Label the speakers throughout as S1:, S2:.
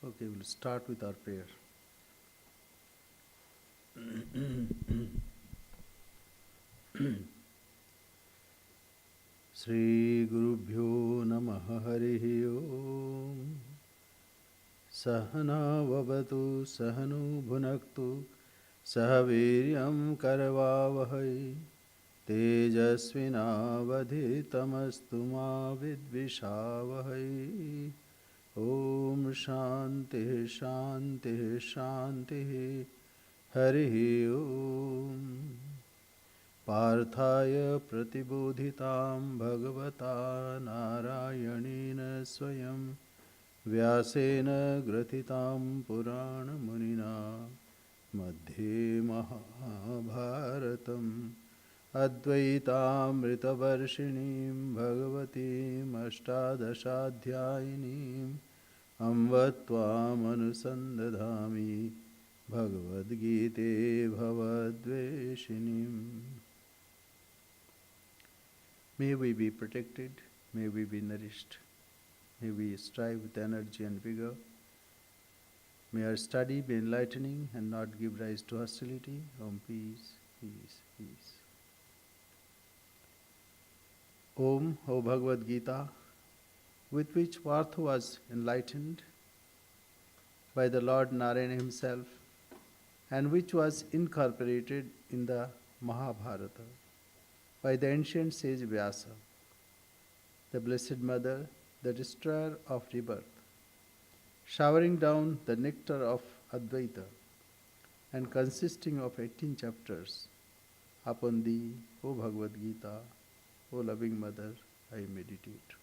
S1: Okay, we'll start with our prayer. Sri Gurubhyo Namaha Harihi Om. Sahana Vavatu Sahanu Bhunaktu Sahaviryam Karavavahai Tejasvinavadhitamastu ma vidvishavahai. Om Shanti Shanti Shanti Harihi Om. Parthaya pratibodhitam bhagavata narayanena swayam vyasena gratitam purana munina madhye mahabharatam advaitamritavarshinim bhagavatim ashtadashadhyayinim amvatvam anusandadhami Bhagavad Gita Bhavadveshinim. May we be protected, may we be nourished, may we strive with energy and vigor. May our study be enlightening and not give rise to hostility. Om, peace, peace, peace. Om, O Bhagavad Gita, with which Partha was enlightened by the Lord Narayana himself, and which was incorporated in the Mahabharata by the ancient sage Vyasa, the Blessed Mother, the destroyer of rebirth, showering down the nectar of Advaita and consisting of 18 chapters. Upon thee, O Bhagavad Gita, O loving Mother, I meditate.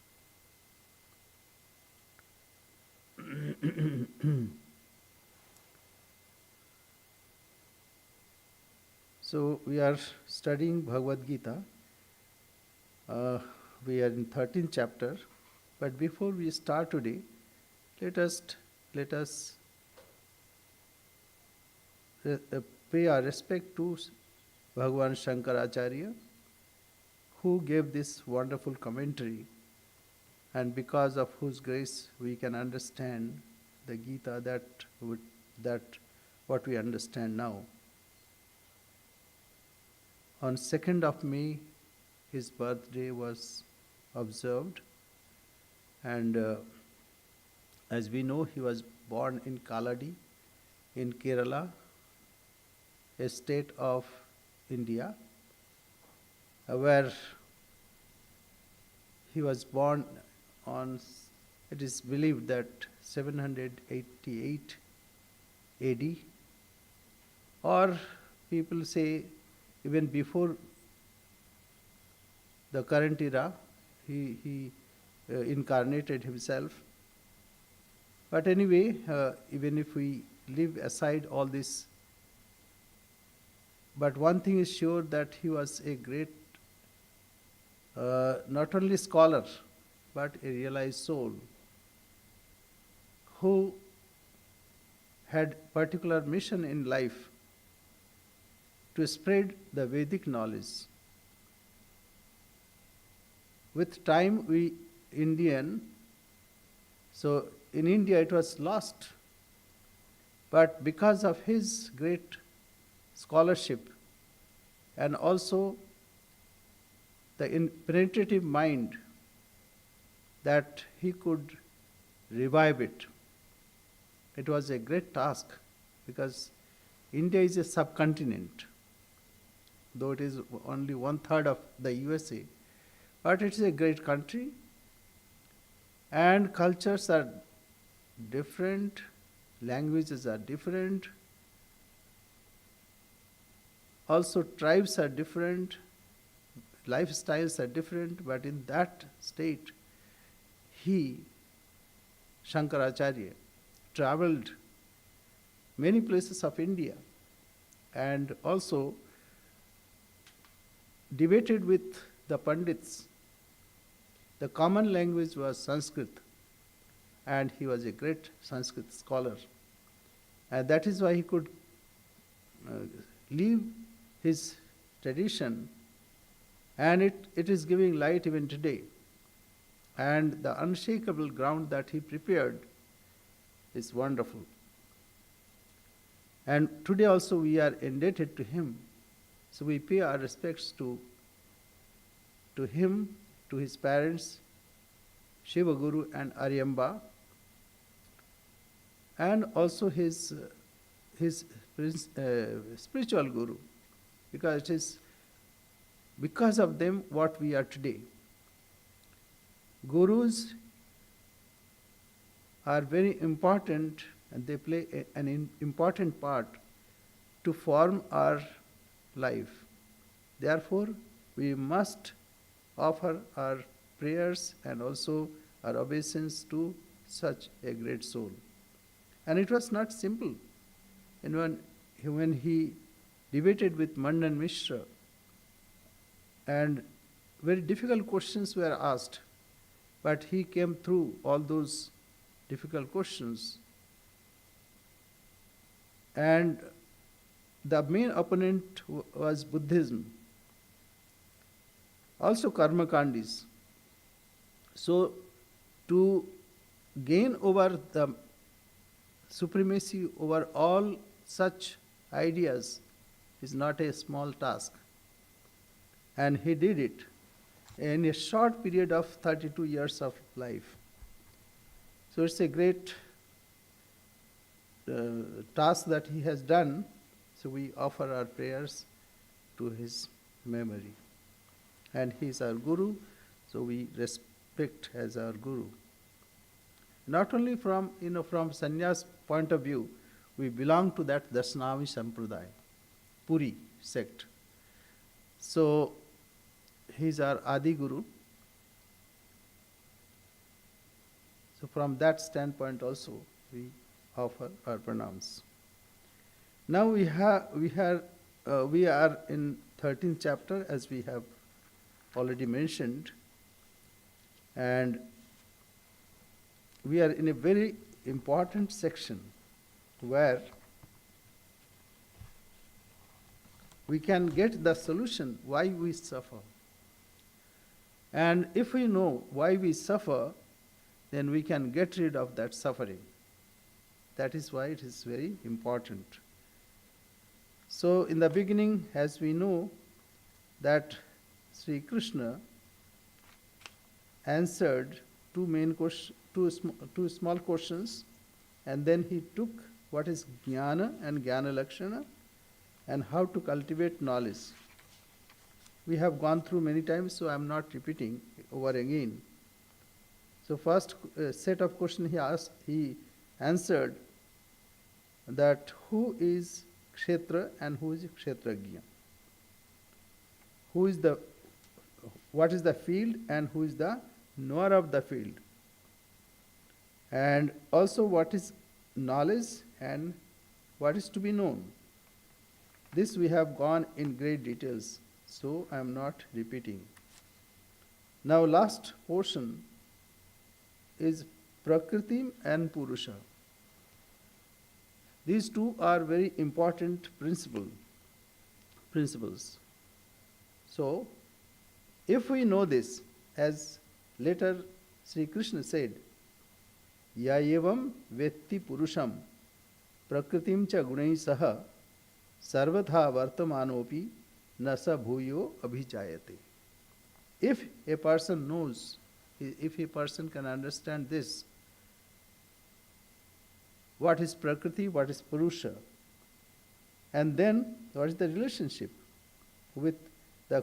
S1: So we are studying Bhagavad Gita. We are in 13th chapter. But before we start today, let us pay our respect to Bhagavan Shankaracharya, who gave this wonderful commentary, and because of whose grace we can understand the Gita that what we understand now. On 2nd of May, his birthday was observed, and as we know, he was born in Kaladi, in Kerala, a state of India, where he was born on, it is believed that 788 AD, or people say even before the current era, he incarnated himself. But anyway, even if we leave aside all this, but one thing is sure, that he was a great, not only scholar, but a realized soul, who had particular mission in life to spread the Vedic knowledge. With time, so in India it was lost, but because of his great scholarship and also the penetrative mind, that he could revive it. It was a great task, because India is a subcontinent, though it is only 1/3 of the USA, but it is a great country, and cultures are different, languages are different, also tribes are different, lifestyles are different, but in that state, he, Shankaracharya, traveled many places of India and also debated with the Pandits. The common language was Sanskrit, and he was a great Sanskrit scholar. And that is why he could leave his tradition, and it is giving light even today. and the unshakable ground that he prepared is wonderful. And today also we are indebted to him. So we pay our respects to him, to his parents, Shiva Guru and Aryamba, and also his spiritual guru, because it is because of them what we are today. Gurus are very important and they play an important part to form our life. Therefore, we must offer our prayers and also our obeisance to such a great soul. And it was not simple. And when he debated with Mandan Mishra, and very difficult questions were asked, but he came through all those difficult questions. And the main opponent was Buddhism, also Karma Kandis. So, to gain over the supremacy over all such ideas is not a small task. And he did it in a short period of 32 years of life. So it's a great task that he has done. So we offer our prayers to his memory. And he is our Guru, so we respect as our Guru. Not only from sannyas point of view, we belong to that Dasnami Sampradaya, Puri sect. So he is our Adi Guru. So from that standpoint also we offer our pranams. Now we are in 13th chapter, as we have already mentioned, and we are in a very important section where we can get the solution why we suffer. And if we know why we suffer, then we can get rid of that suffering. That is why it is very important. So in the beginning, as we know, that Sri Krishna answered two small questions, and then he took what is jnana and jnana lakshana and how to cultivate knowledge. We have gone through many times, so I am not repeating over again. So first set of questions he answered that who is kshetra and who is kshetrajna? What is the field and who is the knower of the field? And also what is knowledge and what is to be known? This we have gone in great details, so I am not repeating. Now last portion is Prakriti and Purusha. These two are very important principles. So, if we know this, as later Sri Krishna said, Ya evam vetti purusham prakritim cha gunai saha sarvatha vartamanopi nasa bhuyo abhijayate. If a person knows, if a person can understand this, what is Prakriti, what is Purusha, and then what is the relationship with the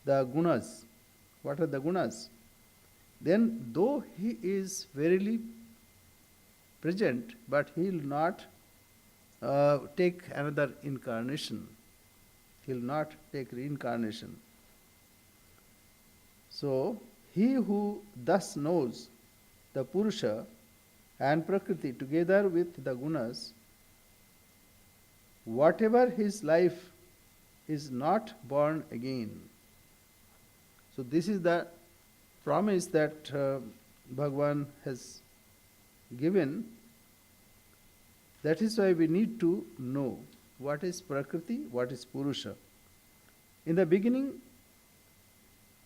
S1: gunas, what are the gunas, then though he is verily present, but he will not take another incarnation. He will not take reincarnation. So, he who thus knows the Purusha and Prakriti together with the gunas, whatever his life is not born again. So this is the promise that Bhagavan has given. That is why we need to know what is Prakriti, what is Purusha. In the beginning,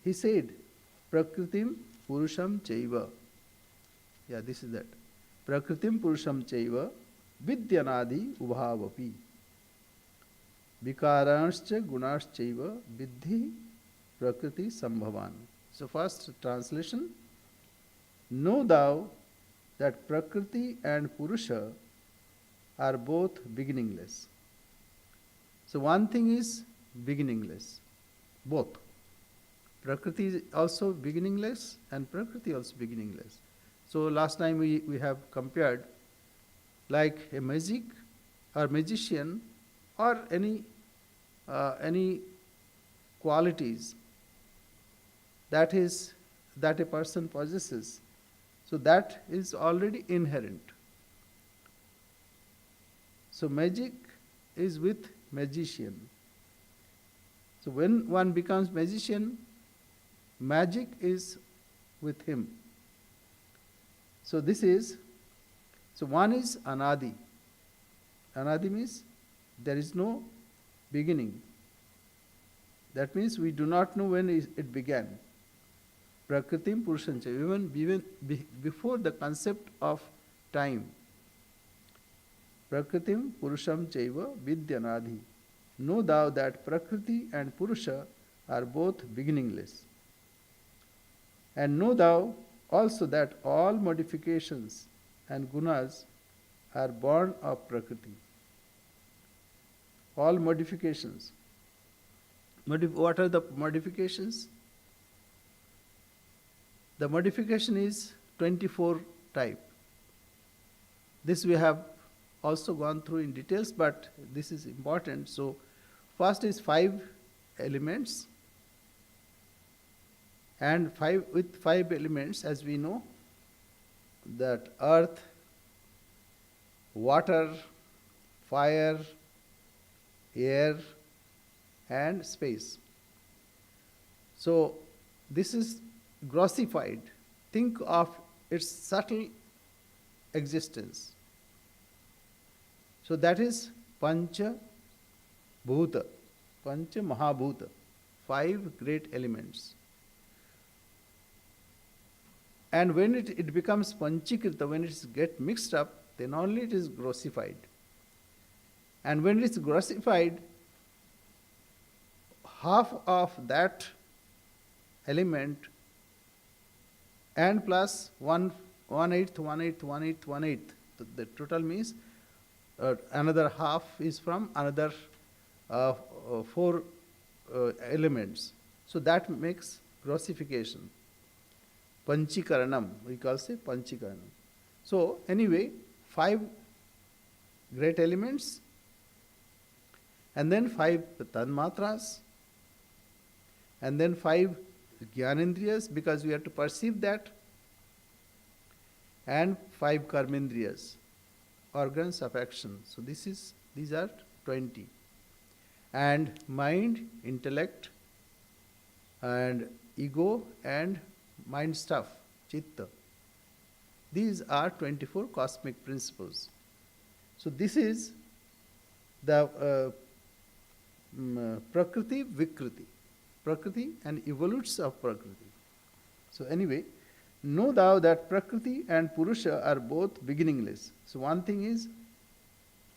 S1: he said, Prakritim Purusham Chaiva. Yeah, this is that. Prakritim Purusham Chaiva Vidyanadi Ubhavapi. Vikaranscha Gunashchaiva Vidhi Prakriti Sambhavan. So, first translation. Know thou that Prakriti and Purusha are both beginningless. So, one thing is beginningless, both. Prakriti is also beginningless and Prakriti also beginningless. So, last time we have compared like a magic or magician or any qualities that a person possesses. So that is already inherent. So magic is with magician. So when one becomes magician, magic is with him. So one is anadi. Anadi means there is no beginning. That means we do not know when it began. Prakritim Purushancha, even before the concept of time. Prakritim Purusham Chaiva Vidyanadhi. Know thou that Prakriti and Purusha are both beginningless. And know thou also that all modifications and gunas are born of Prakriti. All modifications. What are the modifications? The modification is 24 type. This we have also gone through in details, but this is important. So, first is 5 elements, and with 5 elements, as we know, that earth, water, fire, air, and space. So, this is grossified. Think of its subtle existence. So that is Pancha Bhuta, Pancha Mahabhuta, 5 great elements. And when it becomes Panchikrita, when it gets mixed up, then only it is grossified. And when it is grossified, half of that element and plus 1/8, 1/8, 1/8, 1/8. The total means another half is from another 4 elements. So that makes grossification. Panchikaranam, we call say Panchikaranam. So anyway, 5 great elements and then 5 tanmatras and then 5 Jnanendriyas, because we have to perceive that, and 5 karmendriyas, organs of action. So these are 20. And mind, intellect, and ego and mind stuff, chitta. These are 24 cosmic principles. So this is the Prakriti, Vikriti. Prakriti and evolutes of Prakriti. So anyway, know thou that Prakriti and Purusha are both beginningless. So one thing is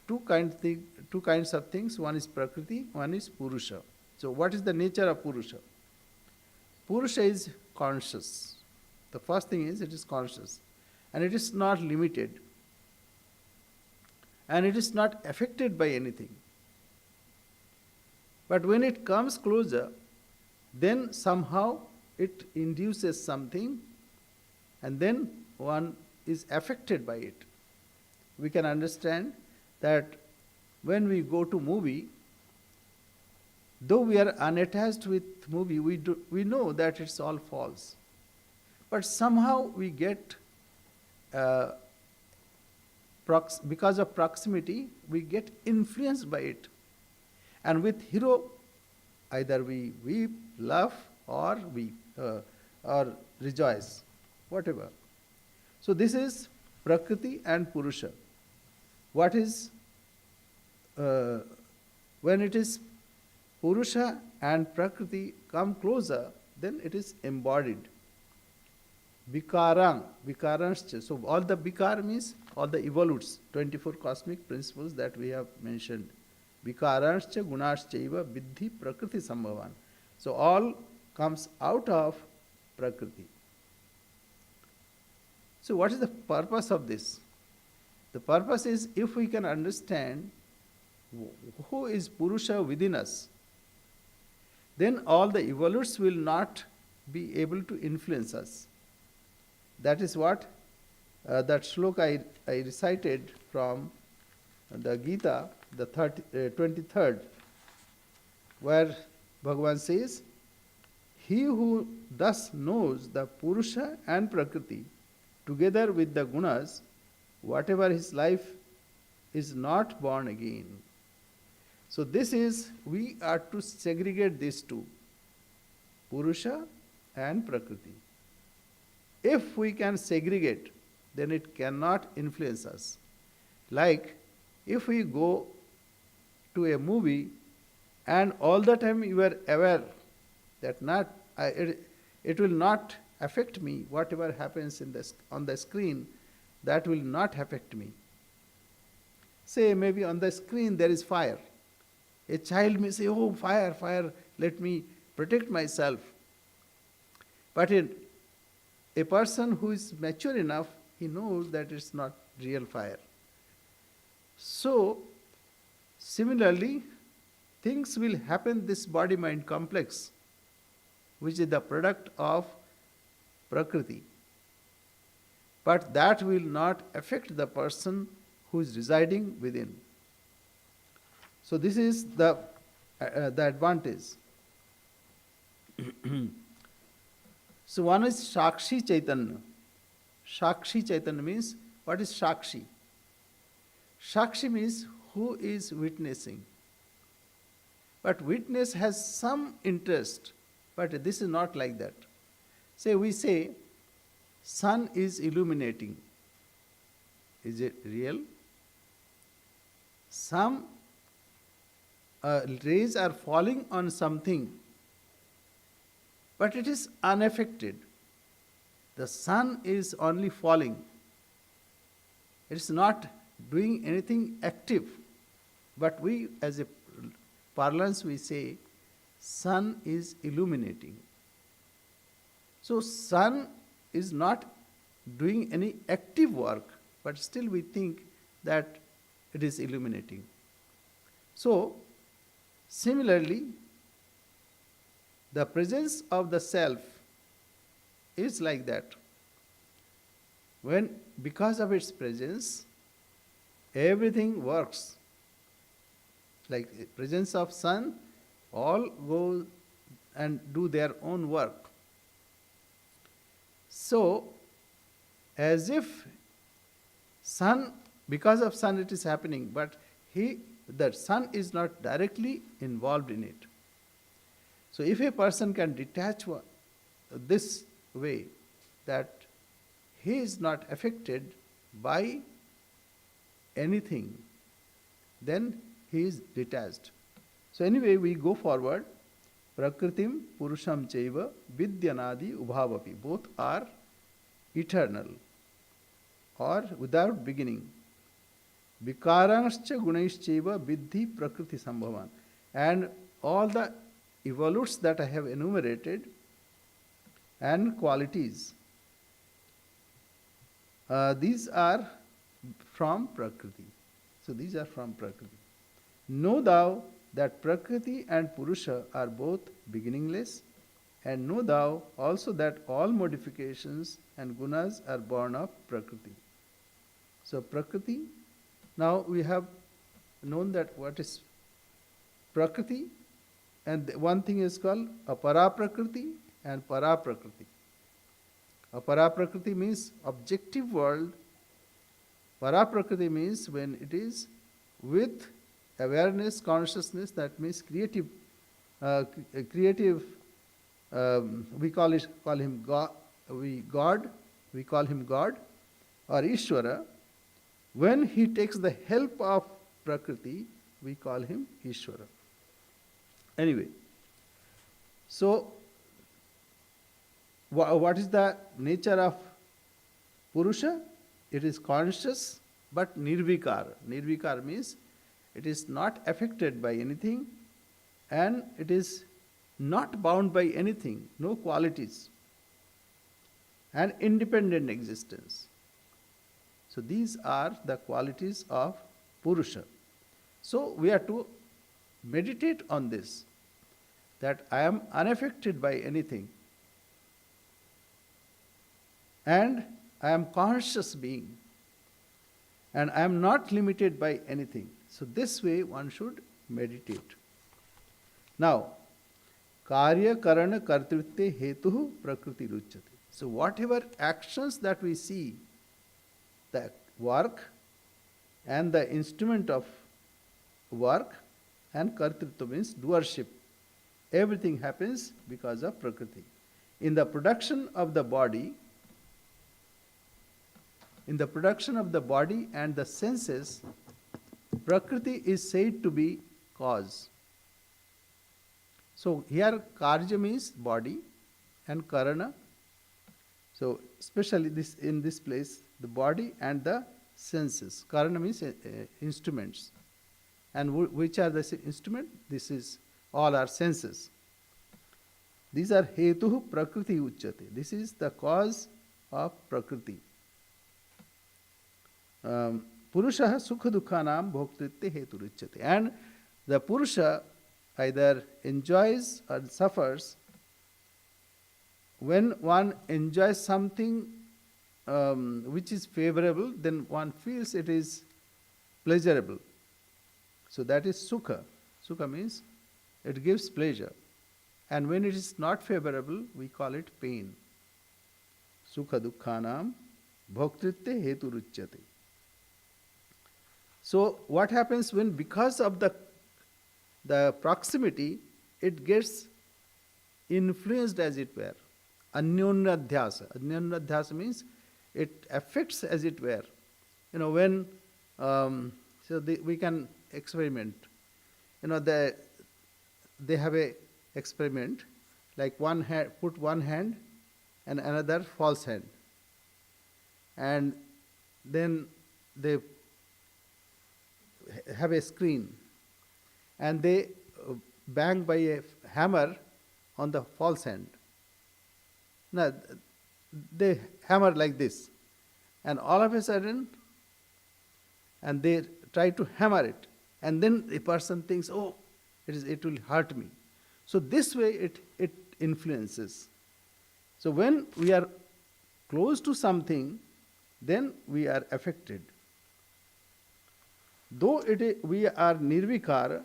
S1: two kinds of things. One is Prakriti, one is Purusha. So what is the nature of Purusha? Purusha is conscious. The first thing is it is conscious. And it is not limited. And it is not affected by anything. But when it comes closer, then somehow it induces something, and then one is affected by it. We can understand that when we go to movie, though we are unattached with movie, we know that it's all false. But somehow we get, because of proximity, we get influenced by it. And with hero, either we weep, laugh, or weep, or rejoice, whatever. So this is Prakriti and Purusha. What is, when it is Purusha and Prakriti come closer, then it is embodied. Vikaranscha. So all the vikar means all the evolutes, 24 cosmic principles that we have mentioned. Vikaranscha gunashchaiva viddhi prakriti sambhavan. So all comes out of prakriti. So what is the purpose of this? The purpose is if we can understand who is Purusha within us, then all the evolutes will not be able to influence us. That is what that shloka I recited from the Gita, the 23rd, where Bhagavan says, he who thus knows the Purusha and Prakriti together with the gunas, whatever his life, is not born again. So this is, we are to segregate these two, Purusha and Prakriti. If we can segregate, then it cannot influence us. Like if we go to a movie and all the time you are aware that it will not affect me, whatever happens on the screen, that will not affect me. Say maybe on the screen there is fire. A child may say, oh, fire, fire, let me protect myself. But a person who is mature enough, he knows that it's not real fire. So, similarly, things will happen, this body-mind complex, which is the product of Prakriti. But that will not affect the person who is residing within. So this is the advantage. So one is Shakshi Chaitanya. Shakshi Chaitanya means, what is Shakshi? Shakshi means who is witnessing. But witness has some interest, but this is not like that. Say we say, sun is illuminating. Is it real? Some rays are falling on something, but it is unaffected. The sun is only falling. It is not doing anything active. But we, as a parlance, we say, sun is illuminating. So sun is not doing any active work, but still we think that it is illuminating. So, similarly, the presence of the self is like that. Because of its presence, everything works. Like the presence of sun, all go and do their own work. So, as if sun, because of sun it is happening, but the sun is not directly involved in it. So if a person can detach this way, that he is not affected by anything, then he is detached. So anyway, we go forward. Prakritim Purusham Chaiva Vidyanadi Ubhavapi. Both are eternal or without beginning. Vikaranscha Gunaishchaiva Vidhi Prakriti Sambhavan. And all the evolutes that I have enumerated and qualities, these are from Prakriti. So these are from Prakriti. Know thou that Prakriti and Purusha are both beginningless, and know thou also that all modifications and gunas are born of Prakriti. So Prakriti, now we have known that what is Prakriti, and one thing is called Apara Prakriti and Para Prakriti. Apara Prakriti means objective world. Para Prakriti means when it is with awareness, consciousness, that means creative, we call him God, we call him God or Ishvara. When he takes the help of Prakriti, we call him Ishvara. Anyway, so What is the nature of Purusha? It is conscious but nirvikar. Nirvikar means it is not affected by anything and it is not bound by anything, no qualities, and independent existence. So these are the qualities of Purusha. So we are to meditate on this, that I am unaffected by anything and I am conscious being and I am not limited by anything. So this way one should meditate. Now, karya karana kartritve hetu prakriti ruchyate. So whatever actions that we see, the work and the instrument of work, and kartritva means doership, everything happens because of Prakriti. In the production of the body, and the senses, Prakriti is said to be cause. So here karya means body and karana. So especially in this place, the body and the senses. Karana means instruments. And which are the instruments? This is all our senses. These are hetuh prakriti uchyate. This is the cause of Prakriti. Purusha sukha dukhanam bhoktritve hetu uchyate. And the Purusha either enjoys or suffers. When one enjoys something which is favorable, then one feels it is pleasurable. So that is sukha. Sukha means it gives pleasure. And when it is not favorable, we call it pain. Sukha dukkhanam bhoktritve hetu ruchyate. So what happens when, because of the proximity, it gets influenced, as it were. Anyonadhyasa. Anyonadhyasa means it affects, as it were. When we can experiment. They have a experiment, like one hand, put one hand and another false hand, and then they have a screen, and they bang by a hammer on the false hand. Now they hammer like this, and all of a sudden, and they try to hammer it, and then the person thinks, oh, it will hurt me. So this way it influences. So when we are close to something, then we are affected. Though we are nirvikara,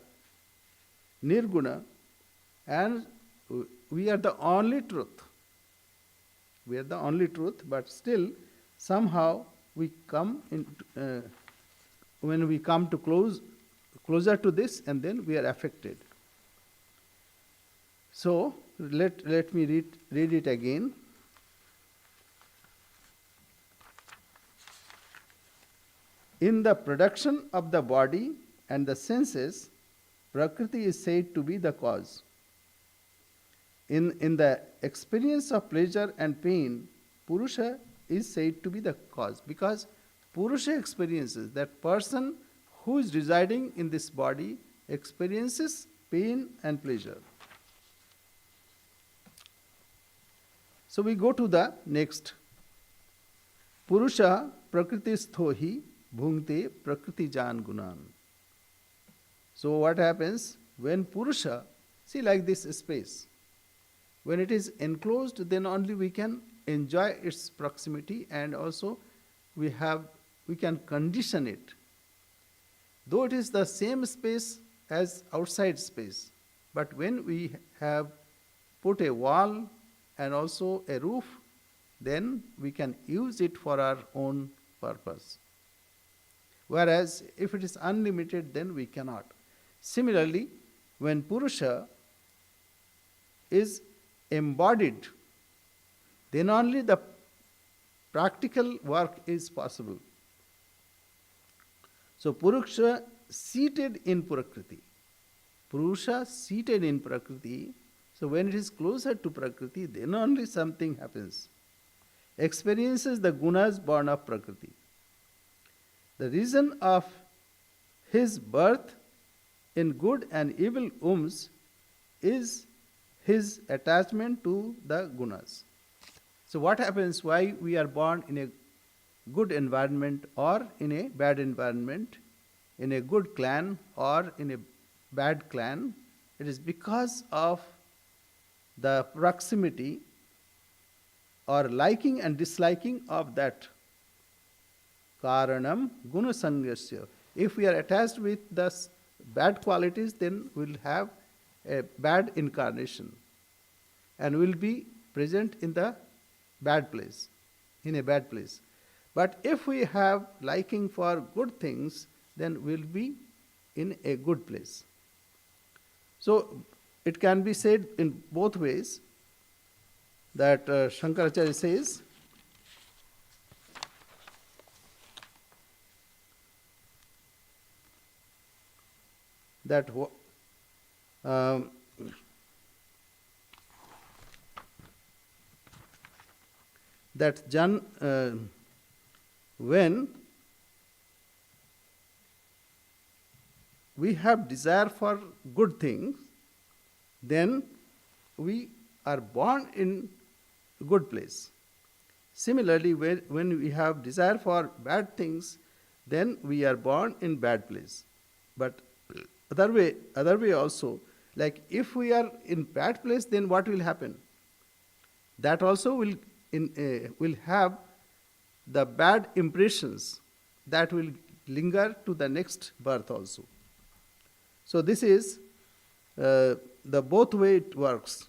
S1: nirguna, and we are the only truth. We are the only truth, but still somehow we come in. When we come to closer to this, and then we are affected. So let me read it again. In the production of the body and the senses, Prakriti is said to be the cause. In the experience of pleasure and pain, Purusha is said to be the cause, because Purusha experiences, that person who is residing in this body experiences pain and pleasure. So we go to the next. Purusha prakristho hi bhungte prakriti jan gunan. So what happens when Purusha, see, like this space, when it is enclosed, then only we can enjoy its proximity, and also we can condition it. Though it is the same space as outside space, but when we have put a wall and also a roof, then we can use it for our own purpose. Whereas if it is unlimited, then we cannot. Similarly, when Purusha is embodied, then only the practical work is possible. So Purusha seated in Prakriti. Purusha seated in Prakriti. So when it is closer to Prakriti, then only something happens. Experiences the gunas born of Prakriti. The reason of his birth in good and evil wombs is his attachment to the gunas. So what happens, why we are born in a good environment or in a bad environment, in a good clan or in a bad clan? It is because of the proximity or liking and disliking of that karanam gunasangasya. If we are attached with the bad qualities, then we'll have a bad incarnation and will be present in the bad place, in a bad place. But if we have liking for good things, then we'll be in a good place. So it can be said in both ways that Shankaracharya says that when we have desire for good things, then we are born in good place. Similarly, when we have desire for bad things, then we are born in bad place. But other way also, like if we are in bad place, then what will happen? That also will have the bad impressions that will linger to the next birth also. So this is the both way it works.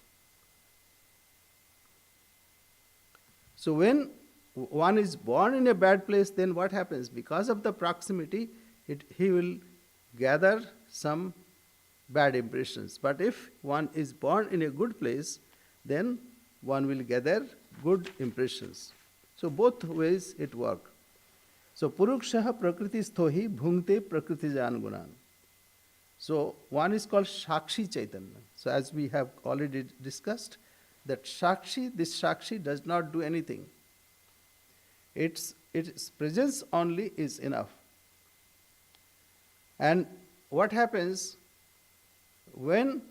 S1: So when one is born in a bad place, then what happens? Because of the proximity, he will gather some bad impressions. But if one is born in a good place, then one will gather good impressions. So both ways it works. So purukshaha prakriti sthohi bhungte prakriti jangunan. So one is called Shakshi Chaitanya. So as we have already discussed, that this Shakshi does not do anything. Its presence only is enough. And what happens when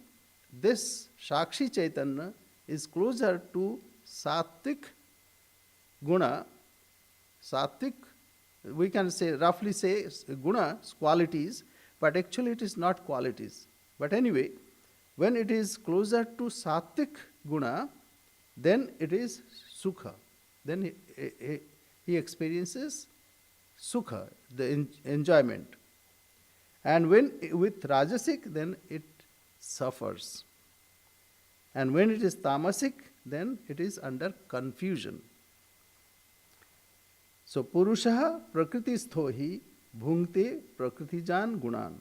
S1: this Shakshi Chaitanya is closer to Sattvic Guna? Sattvic, we can say, roughly say Guna, qualities, but actually it is not qualities. But anyway, when it is closer to Sattvic Guna, then it is Sukha. Then he experiences Sukha, the enjoyment. And when with Rajasic, then it suffers. And when it is Tamasic, then it is under confusion. So Purushaha Prakriti Sthohi Bhungte Prakritijan Gunan.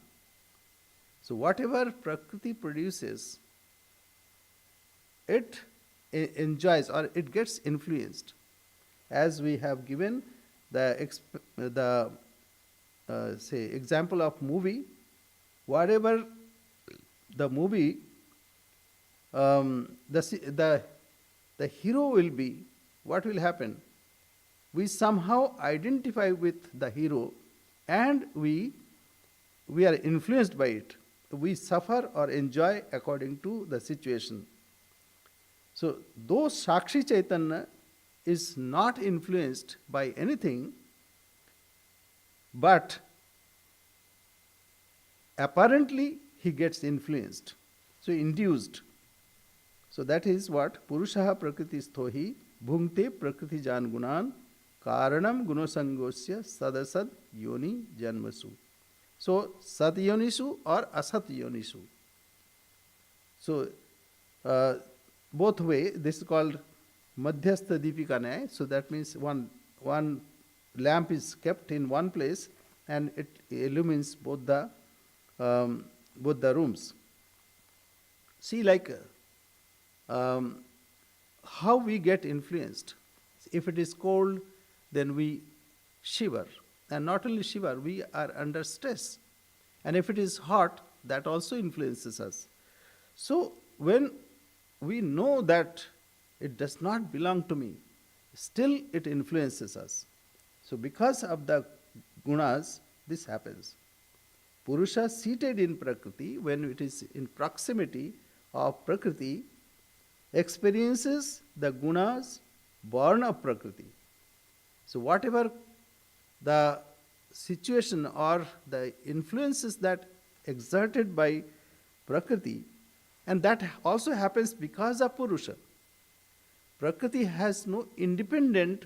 S1: So whatever Prakriti produces, it enjoys or it gets influenced. As we have given the say example of movie, whatever the movie, the hero will be, what will happen? We somehow identify with the hero and we are influenced by it. We suffer or enjoy according to the situation. So though Shakshi Chaitanya is not influenced by anything, but apparently he gets influenced, so induced. So that is what Purushaha Prakriti Sthohi Bhungte Prakriti Jan Gunan Karanam Gunosangosya Sadasad Yoni Janmasu. So Sat Yonisu or Asat Yonisu. So both way, this is called Madhyastha Deepika Nyaya. So that means one lamp is kept in one place and it illumines both the rooms. See, like how we get influenced. If it is cold, then we shiver. And not only shiver, we are under stress. And if it is hot, that also influences us. So when we know that it does not belong to me, still it influences us. So, because of the gunas, this happens. Purusha seated in Prakriti, when it is in proximity of Prakriti, experiences the gunas born of Prakriti. So, whatever the situation or the influences that exerted by Prakriti, and that also happens because of Purusha. Prakriti has no independent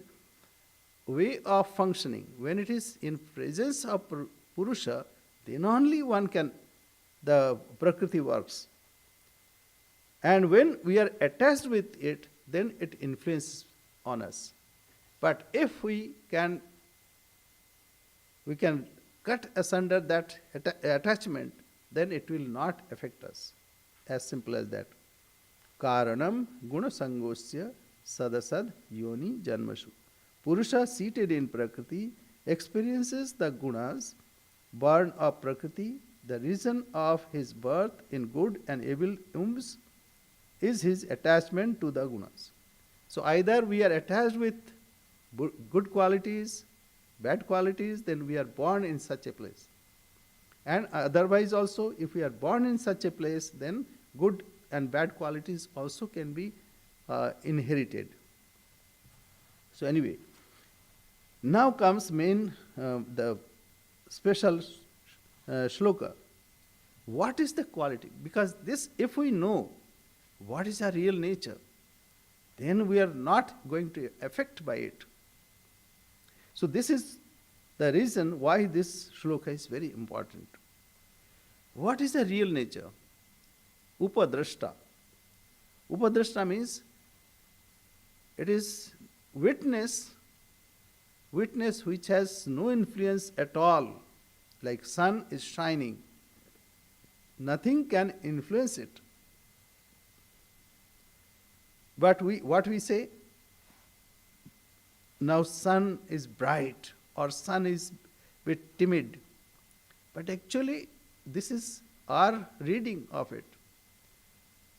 S1: way of functioning. When it is in presence of Purusha, then only the Prakriti works. And when we are attached with it, then it influences on us. But if we can cut asunder that attachment, then it will not affect us. As simple as that. Karanam guna sangosya sadasad yoni janmashu. Purusha seated in Prakriti experiences the gunas born of Prakriti. The reason of his birth in good and evil wombs is his attachment to the gunas. So either we are attached with good qualities, bad qualities, then we are born in such a place. And otherwise also, if we are born in such a place, then good and bad qualities also can be inherited. So anyway, now comes the special shloka. What is the quality? Because this, if we know what is our real nature, then we are not going to affect by it. So this is the reason why this shloka is very important. What is the real nature? Upadrashta. Upadrashta means it is witness which has no influence at all, like sun is shining. Nothing can influence it. But what we say, now sun is bright or sun is a bit timid. But actually, this is our reading of it.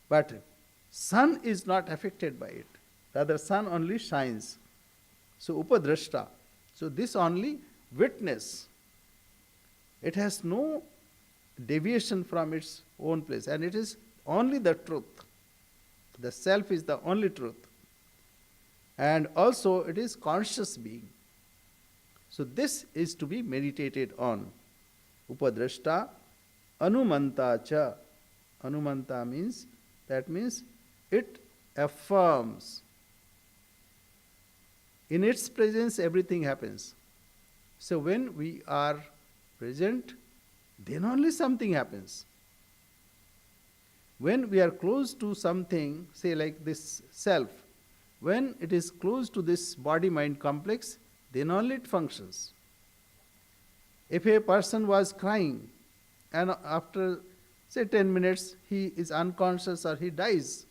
S1: But sun is not affected by it. Rather, sun only shines. So, upadrashta. So, this only witness. It has no deviation from its own place, and it is only the truth. The self is the only truth. And also it is conscious being. So this is to be meditated on. Upadrashta, anumanta cha. Anumanta means it affirms. In its presence everything happens. So when we are present, then only something happens. When we are close to something, say like this self, when it is close to this body-mind complex, then only it functions. If a person was crying and after say 10 minutes he is unconscious or he dies,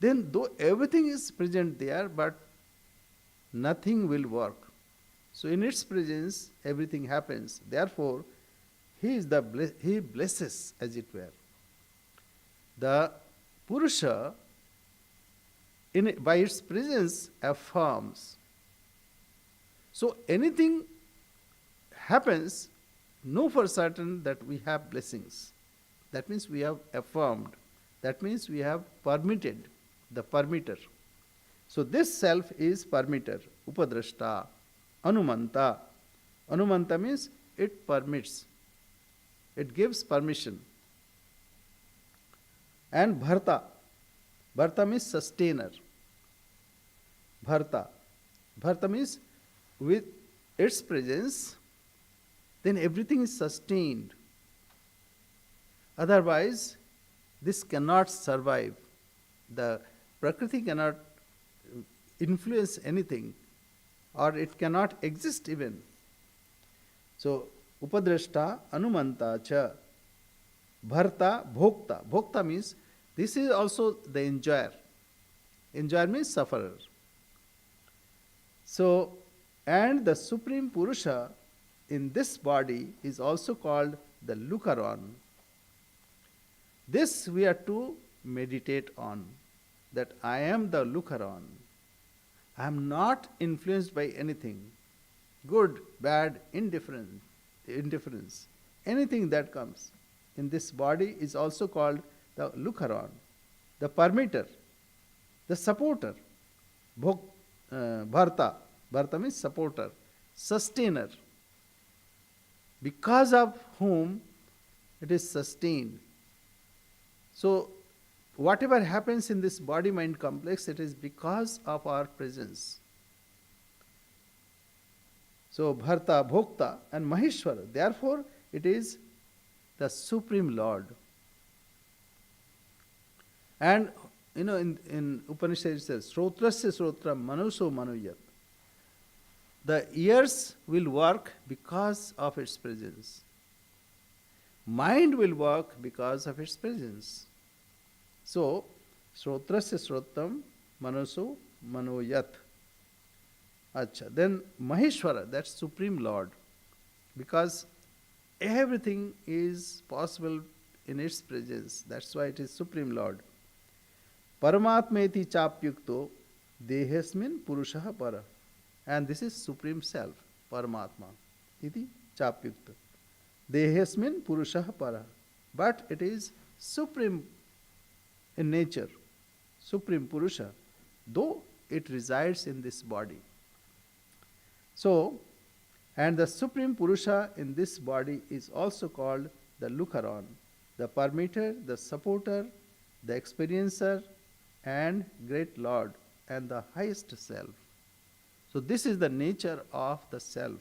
S1: then though everything is present there, but nothing will work. So in its presence everything happens. Therefore, he blesses, as it were. The Purusha, by its presence, affirms. So anything happens, know for certain that we have blessings. That means we have affirmed. That means we have permitted, the permitter. So this self is permitter, upadrashta, anumanta. Anumanta means it permits. It gives permission. And bharta. Bharta means sustainer. Bharta. Bharta means with its presence, then everything is sustained. Otherwise, this cannot survive. The Prakriti cannot influence anything, or it cannot exist even. So, upadrashta, anumanta cha. Bharta, bhokta. Bhokta means this is also the enjoyer. Enjoyer means sufferer. So, and the Supreme Purusha in this body is also called the looker on. This we are to meditate on, that I am the looker on. I am not influenced by anything, good, bad, indifference, anything that comes in this body is also called the looker on, the permitter, the supporter, bharta. Bharta means supporter, sustainer, because of whom it is sustained. So, whatever happens in this body mind complex, it is because of our presence. So, Bharta, Bhokta, and Maheshwara. Therefore, it is the Supreme Lord. And in Upanishad it says, Srotrasya Srotram Manuso Manuyat. The ears will work because of its presence. Mind will work because of its presence. So, Srotrasya Srotram Manuso Manoyat. Acha. Then Maheshwara, that's Supreme Lord. Because everything is possible in its presence. That's why it is Supreme Lord. Paramatmeti chapyukto dehasmin purushaha para. And this is Supreme Self, Paramatma. Iti chapyukta. Dehasmin purushaha para. But it is supreme in nature, Supreme Purusha, though it resides in this body. So, and the Supreme Purusha in this body is also called the looker on, the permitter, the supporter, the experiencer, and great Lord, and the highest self. So, this is the nature of the self.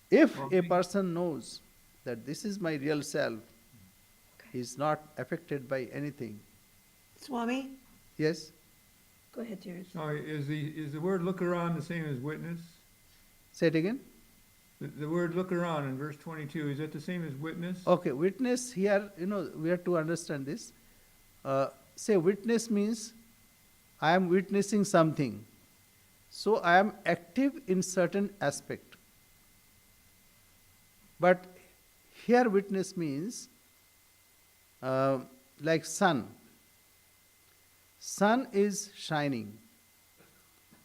S1: If a person knows that this is my real self, he is not affected by anything.
S2: Swami?
S1: Yes?
S2: Go ahead, Jared.
S3: Sorry, is the word looker on the same as witness?
S1: Say it again.
S3: The word looker on in verse 22, is that the same as witness?
S1: Okay, witness here, we have to understand this. Say witness means I am witnessing something. So I am active in certain aspect. But here witness means like sun. Sun is shining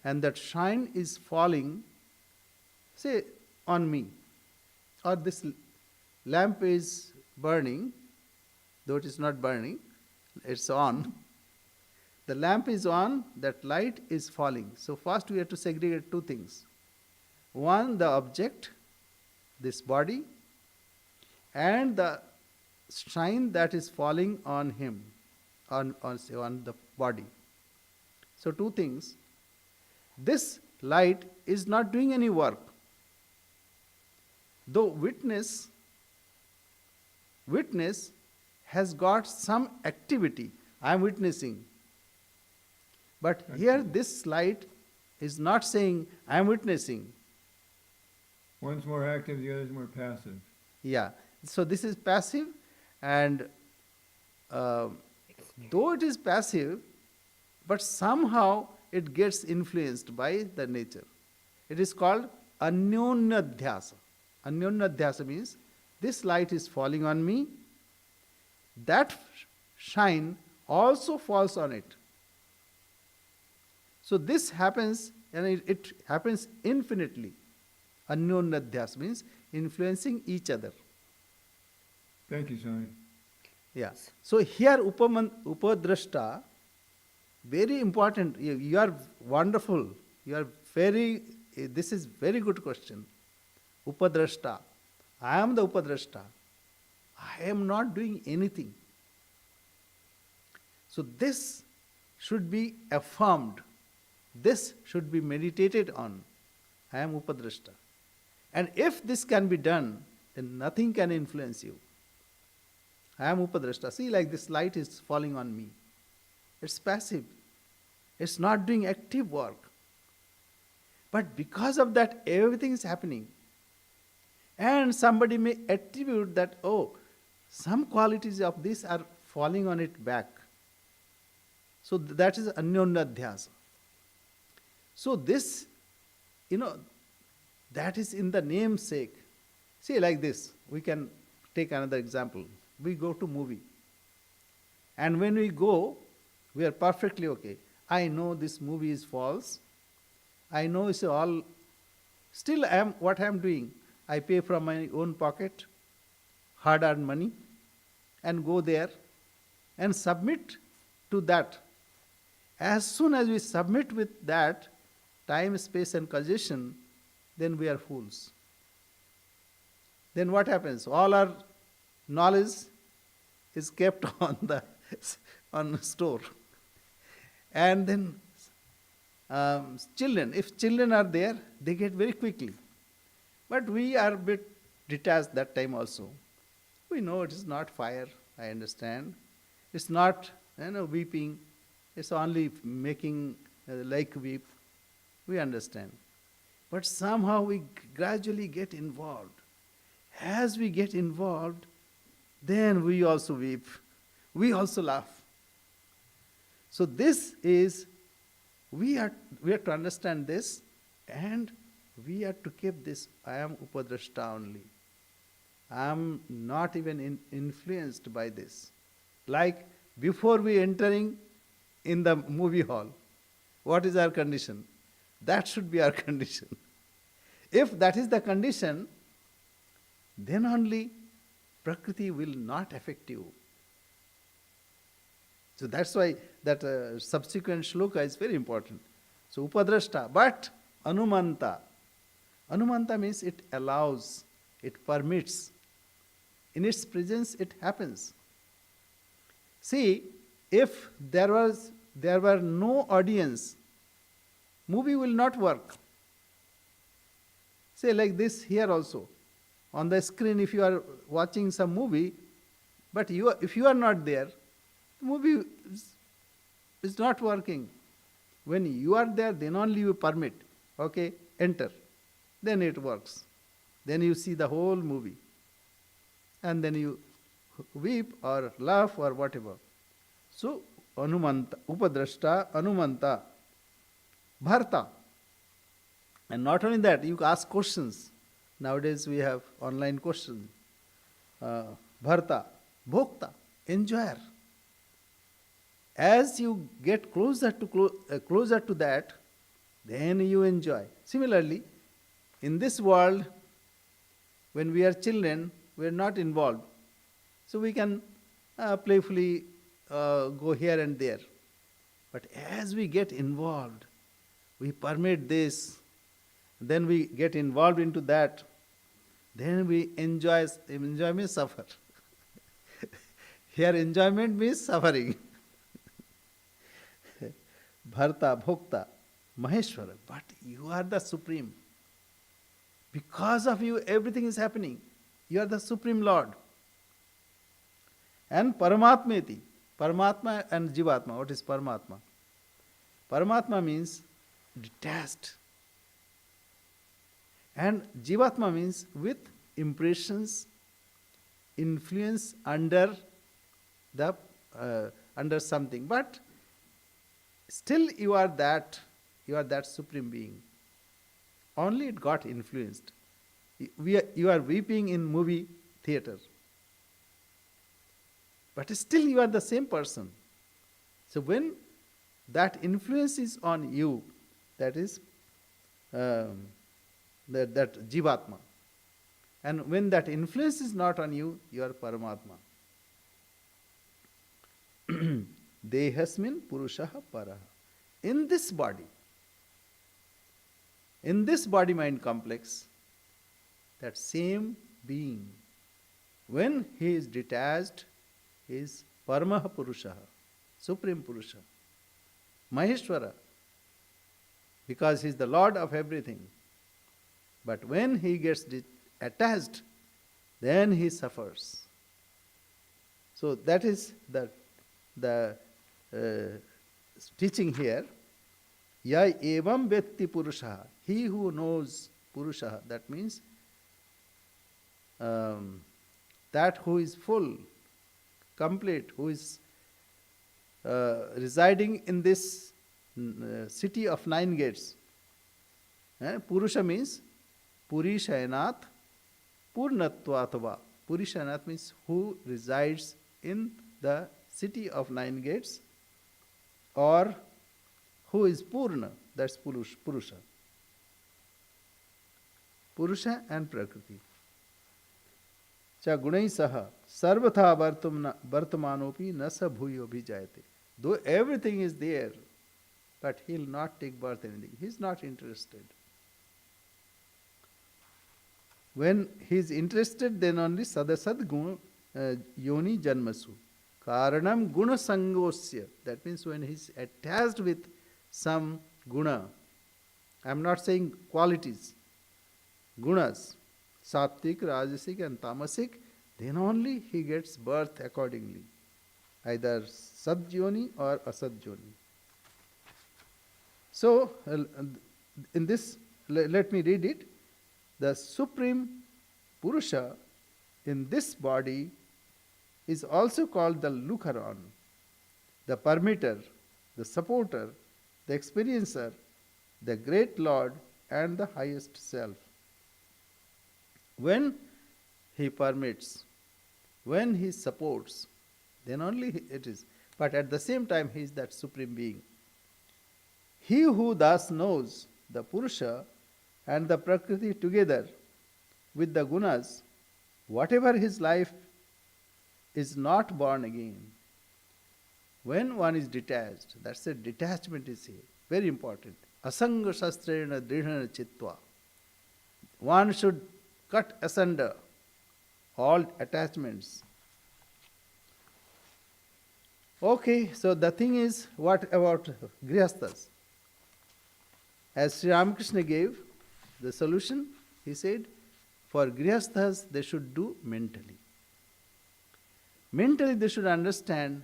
S1: and that shine is falling, say, on me. Or this lamp is burning, though it is not burning, it's on. The lamp is on, that light is falling. So first we have to segregate two things. One, the object, this body, and the shine that is falling on him, on the body. So two things. This light is not doing any work. Though witness has got some activity. I am witnessing. But here this light is not saying I am witnessing.
S3: One's more active, the other's more passive.
S1: Yeah. So this is passive, and though it is passive, but somehow it gets influenced by the nature. It is called anyonadhyasa. Anyonadhyasa means this light is falling on me, that shine also falls on it. So this happens, and it happens infinitely. Anyonadhyasa means influencing each other.
S3: Thank you, Swami.
S1: Yeah. So here upadrashta, very important. You are wonderful. You are this is very good question. Upadrashta. I am the upadrashta. I am not doing anything. So this should be affirmed. This should be meditated on. I am upadrashta. And if this can be done, then nothing can influence you. I am upadrashta. See, like this light is falling on me. It's passive. It's not doing active work. But because of that, everything is happening. And somebody may attribute that, oh, some qualities of this are falling on it back. So that is anyonadhyasa. So this, that is in the namesake. See, like this, we can take another example. We go to movie. And when we go, we are perfectly okay. I know this movie is false. I know it's all. Still, what I am doing? I pay from my own pocket, hard-earned money, and go there and submit to that. As soon as we submit with that, time, space, and causation, then we are fools. Then what happens? All our knowledge is kept on store. And then children, if children are there, they get very quickly. But we are a bit detached that time also. We know it is not fire, I understand. It's not weeping. It's only making like weep. We understand. But somehow we gradually get involved. As we get involved, then we also weep. We also laugh. So this is, we have to understand this, and we have to keep this, I am Upadrashta only. I am not even influenced by this. Like before we entering in the movie hall, what is our condition? That should be our condition. If that is the condition, then only Prakriti will not affect you. So that's why that subsequent shloka is very important. So Upadrashta, but Anumanta. Anumanta means it allows, it permits. In its presence it happens. See, if there were no audience, movie will not work. Say like this here also. On the screen, if you are watching some movie, but if you are not there, the movie is not working. When you are there, then only you permit. Okay, enter. Then it works. Then you see the whole movie. And then you weep or laugh or whatever. So, Anumanta, Upadrashta, Anumanta, Bharta. And not only that, you ask questions. Nowadays we have online questions. Bharta, Bhokta, enjoyer. As you get closer to that, then you enjoy. Similarly, in this world, when we are children, we are not involved. So we can playfully go here and there. But as we get involved, we permit this, then we get involved into that, then we enjoy. Enjoy means suffer. Here enjoyment means suffering. Bharta, Bhokta, Maheshwara, but you are the Supreme. Because of you, everything is happening. You are the Supreme Lord. And Paramatmeti, Paramatma and Jivatma. What is Paramatma? Paramatma means detached. And Jivatma means with impressions, influence under something. But still you are that Supreme Being. Only it got influenced. You are weeping in movie theater. But still you are the same person. So when that influence is on you, that is that Jivatma. And when that influence is not on you, you are Paramatma. Dehasmin Purushaha Paraha. In this body-mind complex, that same being, when he is detached, is Paramaha Purushaha, Supreme Purusha, Maheshwara, because he is the Lord of everything. But when he gets attached, then he suffers. So that is the teaching here. Ya evam vetti purusha. He who knows purusha, that means that who is full, complete, who is residing in this city of 9 gates. Purusha means Purishayanat Purnatvatva. Purishayanat means who resides in the city of 9 gates, or who is Purna, that's Purusha. Purusha and Prakriti. Cha gunai saha sarvatha vartamanopi nasa bhuyo bhijayate. Though everything is there, but he will not take birth anything. He is not interested. When he is interested, then only sadasad guna yoni janmasu. Karanam guna sangosya. That means when he is attached with some guna, I am not saying qualities, gunas, sattvic, rajasic and tamasic, then only he gets birth accordingly, either sadjoni or asadjoni. So, in this, let me read it. The Supreme Purusha in this body is also called the looker on, the permitter, the supporter, the experiencer, the great Lord, and the highest self. When he permits, when he supports, then only it is. But at the same time, he is that supreme being. He who thus knows the Purusha and the Prakriti together with the gunas, whatever his life is not born again. When one is detached, that's it, detachment is here, very important. Asanga shastrena dridhana chitva. One should cut asunder all attachments. Okay, so the thing is, what about Grihasthas? As Sri Ramakrishna gave the solution, he said, for Grihasthas they should do mentally. Mentally they should understand,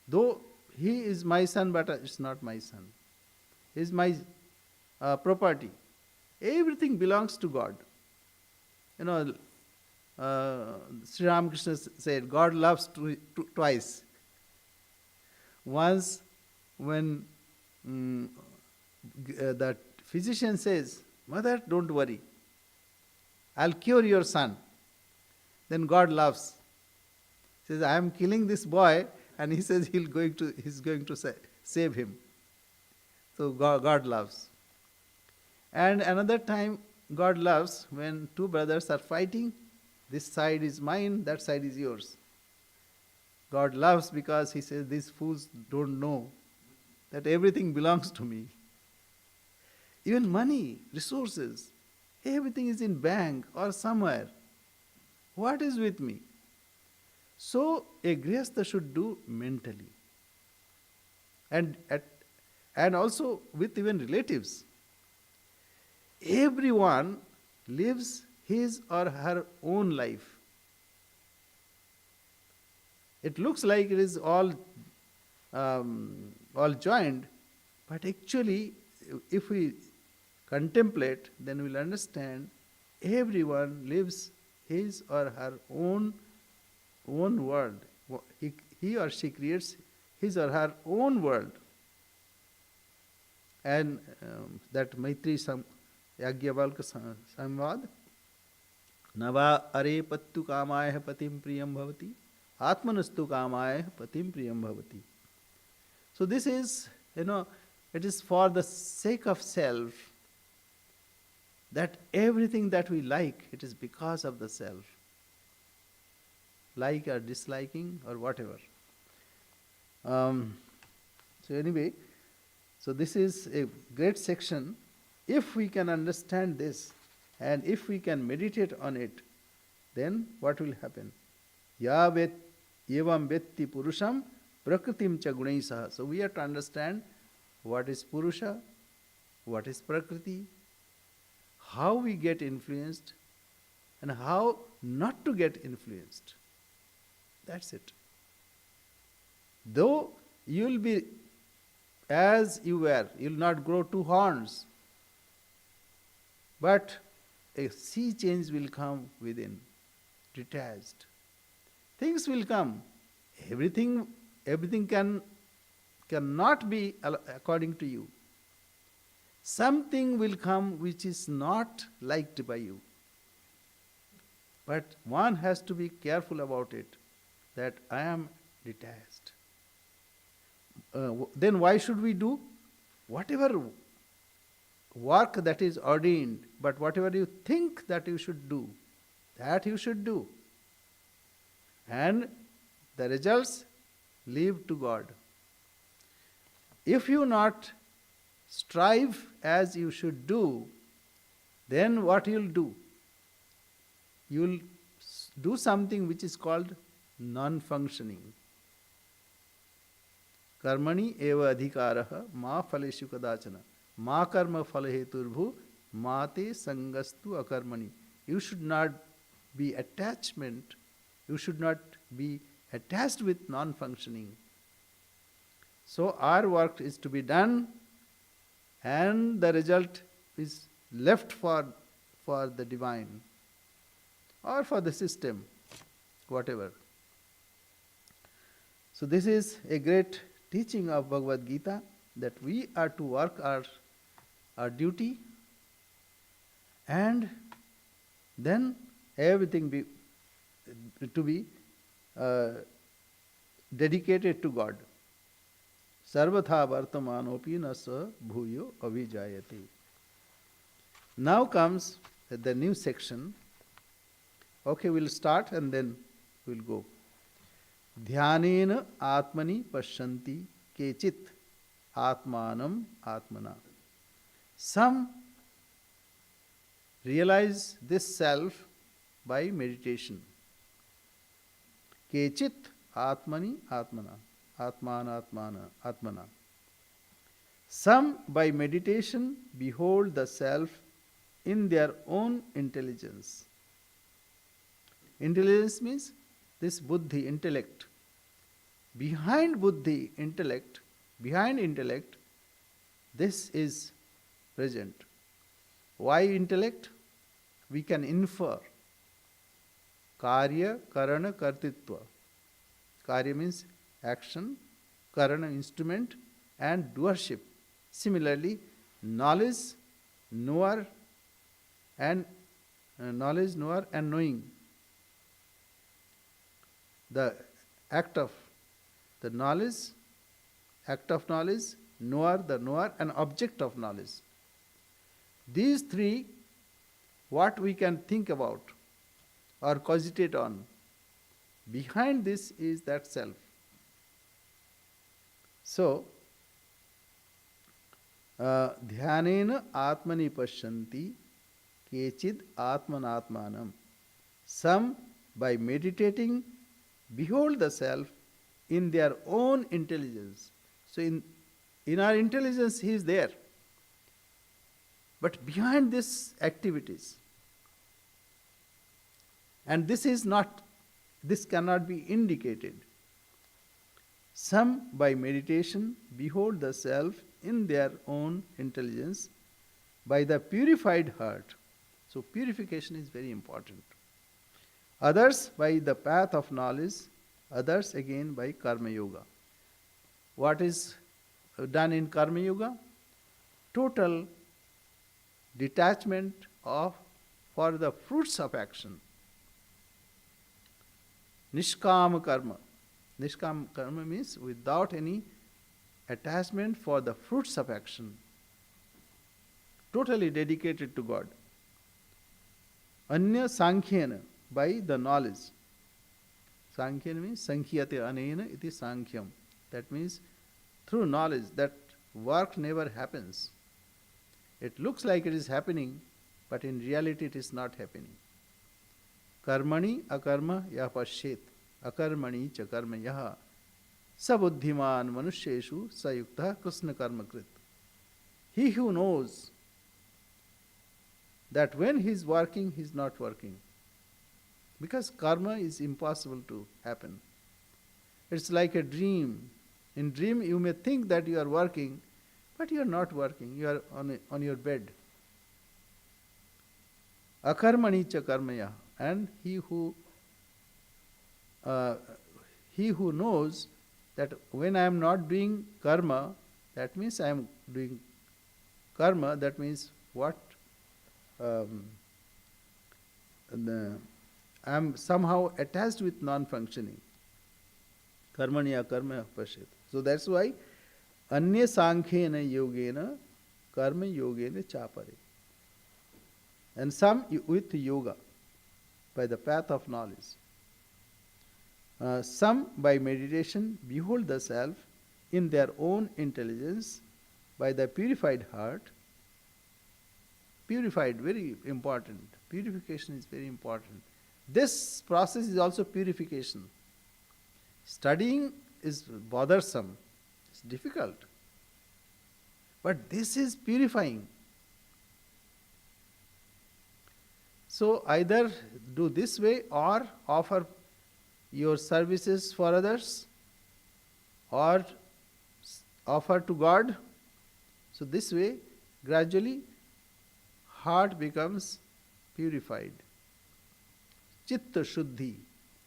S1: though he is my son, but it's not my son. He is my property. Everything belongs to God. You know, Sri Ramakrishna said, God loves twice. Once when that physician says, Mother, don't worry, I'll cure your son. Then God laughs. He says, I am killing this boy, and he says he's going to save him. So God loves. And another time, God loves when two brothers are fighting. This side is mine, that side is yours. God loves because he says, these fools don't know that everything belongs to me. Even money, resources, everything is in bank or somewhere. What is with me? So a grihastha should do mentally. And also with even relatives. Everyone lives his or her own life. It looks like it is all joined, but actually, if we contemplate, then we'll understand everyone lives his or her own world. He or she creates his or her own world. And that Maitri Yagyavalka Samvad, Nava are pattu kamaya patim priyam bhavati, Atmanastu kamaya patim priyam bhavati. So this is, it is for the sake of self, that everything that we like, it is because of the self. Like or disliking or whatever. So anyway, so this is a great section. If we can understand this and if we can meditate on it, then what will happen? Yavet evam vetti purusham prakritim cha gunai saha. So we have to understand what is Purusha, what is Prakriti, how we get influenced, and how not to get influenced. That's it. Though you will be as you were, you will not grow two horns, but a sea change will come within, detached. Things will come. Everything cannot be according to you. Something will come which is not liked by you. But one has to be careful about it, that I am detached. Then why should we do? Whatever work that is ordained, but whatever you think that you should do, that you should do. And the results leave to God. If you not strive as you should do, then what you'll do? You'll do something which is called non-functioning. Karmani eva adhikaraha ma phaleshu kadachana ma karma phalaheturbhu mate sangastu akarmani. You should not be attachment. You should not be attached with non-functioning. So our work is to be done, and the result is left for the divine or for the system, whatever. So this is a great teaching of Bhagavad Gita, that we are to work our duty, and then everything to be dedicated to God. Sarvatha vartamanopi na sa bhuyo avijayate. Now comes the new section. Okay, we'll start and then we'll go. Dhyanena atmani pashyanti kechit atmanam atmana. Some realize this self by meditation. Kechit atmani atmana. Atmana atmana atmana. Some by meditation behold the self in their own intelligence. Intelligence means this buddhi, intellect. Behind buddhi, intellect, this is present. Why intellect? We can infer. Karya, karana, kartitva. Karya means action, karana, instrument, and doership. Similarly, knowledge, knower, and knowing. The act of the knowledge, knower, the knower, and object of knowledge. These three, what we can think about or cogitate on, behind this is that self. So, dhyanena atmani pashyanti kechid atmanatmanam. Some, by meditating, behold the self in their own intelligence. So in our intelligence he is there. But behind these activities, and this cannot be indicated. Some by meditation behold the self in their own intelligence by the purified heart. So purification is very important. Others by the path of knowledge, others again by karma yoga. What is done in karma yoga? Total detachment for the fruits of action. Nishkama karma. Nishkama karma means without any attachment for the fruits of action. Totally dedicated to God. Anya sankhyena, by the knowledge. Sankhya means sankhyate anena iti sankhyam. That means through knowledge that work never happens. It looks like it is happening, but in reality it is not happening. Karmani akarma yapashet, akarmani cha karma yaha, sabuddhiman manusheshu sayukta krishna karma krit. He who knows that when he is working, he is not working. Because karma is impossible to happen. It's like a dream. In dream you may think that you are working, but you are not working. You are on your bed. Akarmani cha karmaya. And he who knows that when I am not doing karma, that means I am doing karma, that means what? I am somehow attached with non-functioning. Karmanya karma pashyat. So that's why anya sankhena yogena karma yogena chapare. And some with yoga, by the path of knowledge. Some by meditation behold the self in their own intelligence by the purified heart. Purified, very important. Purification is very important. This process is also purification. Studying is bothersome, it's difficult. But this is purifying. So either do this way or offer your services for others or offer to God. So this way, gradually, heart becomes purified. Chitta Shuddhi.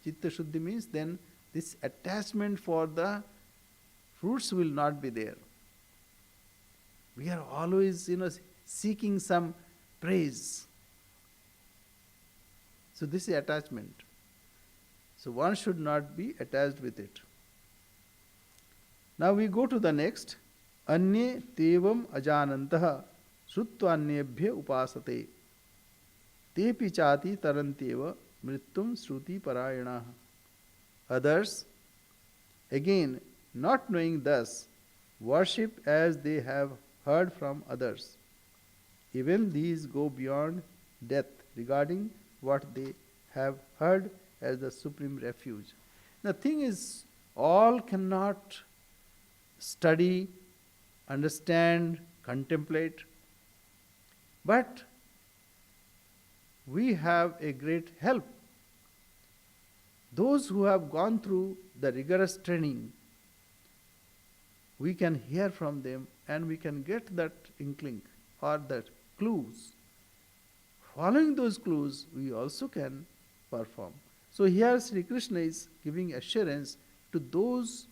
S1: Chitta Shuddhi means then this attachment for the fruits will not be there. We are always, seeking some praise. So this is attachment. So one should not be attached with it. Now we go to the next. Anye tevam ajanantah srutvanyebhya upasate tepi chati tarantyeva mrityum shruti parayanaha. Others, again, not knowing thus, worship as they have heard from others. Even these go beyond death regarding what they have heard as the supreme refuge. The thing is, all cannot study, understand, contemplate, but we have a great help. Those who have gone through the rigorous training, we can hear from them and we can get that inkling or that clues. Following those clues, we also can perform. So here Sri Krishna is giving assurance to those